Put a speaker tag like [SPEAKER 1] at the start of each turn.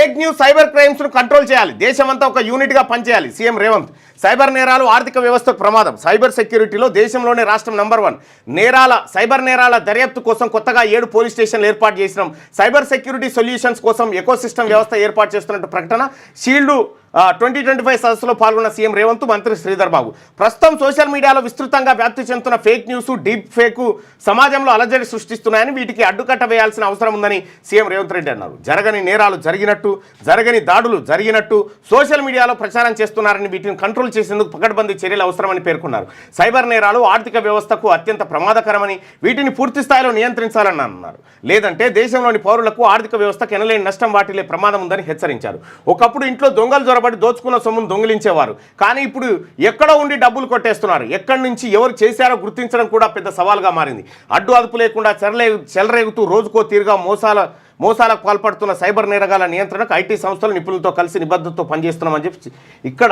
[SPEAKER 1] Fake news cyber క్రైమ్స్ను control చేయాలి. దేశమంతా ఒక యూనిట్గా పనిచేయాలి. సీఎం రేవంత్. సైబర్ నేరాలు ఆర్థిక వ్యవస్థకు ప్రమాదం. సైబర్ సెక్యూరిటీలో దేశంలోనే రాష్ట్రం నంబర్ 1. సైబర్ నేరాల దర్యాప్తు కోసం కొత్తగా 7 పోలీస్ స్టేషన్లు ఏర్పాటు చేసినాం. సైబర్ సెక్యూరిటీ సొల్యూషన్స్ కోసం ఎకోసిస్టమ్ వ్యవస్థ ఏర్పాటు చేస్తున్నట్టు ప్రకటన. షీల్డ్ 2025 సదస్సులో పాల్గొన్న సీఎం రేవంత్, మంత్రి శ్రీధర్ బాబు. ప్రస్తుతం సోషల్ మీడియాలో విస్తృతంగా వ్యాప్తి చెందుతున్న ఫేక్ న్యూస్, డీప్ ఫేక్ సమాజంలో అలజడి సృష్టిస్తున్నాయని, వీటికి అడ్డుకట్ట వేయాల్సిన అవసరం ఉందని సీఎం రేవంత్ రెడ్డి అన్నారు. జరగని నేరాలు జరిగినట్టు, జరగని దాడులు జరిగినట్టు సోషల్ మీడియాలో ప్రచారం చేస్తున్నారని, వీటిని కంట్రోల్ చేసేందుకు పకడ్బందీ చర్యలు అవసరమని పేర్కొన్నారు. సైబర్ నేరాలు ఆర్థిక వ్యవస్థకు అత్యంత ప్రమాదకరమని, వీటిని పూర్తి స్థాయిలో నియంత్రించాలని అన్నారు. లేదంటే దేశంలోని పౌరులకు, ఆర్థిక వ్యవస్థకు ఎనలేని నష్టం వాటిల్లే ప్రమాదం ఉందని హెచ్చరించారు. ఒకప్పుడు ఇంట్లో దొంగలు జొరబడి దోచుకున్న సొమ్మును దొంగిలించేవారు. కానీ ఇప్పుడు ఎక్కడో ఉండి డబ్బులు కొట్టేస్తున్నారు. ఎక్కడి నుంచి ఎవరు చేశారో గుర్తించడం కూడా పెద్ద సవాల్గా మారింది. అడ్డు అదుపు లేకుండా చెలరేగుతూ రోజుకో తీరుగా మోసాలకు పాల్పడుతున్న సైబర్ నేరగాల నియంత్రణకు ఐటీ సంస్థలు నిపుణులతో కలిసి నిబద్ధతతో పనిచేస్తున్నామని చెప్పి ఇక్కడ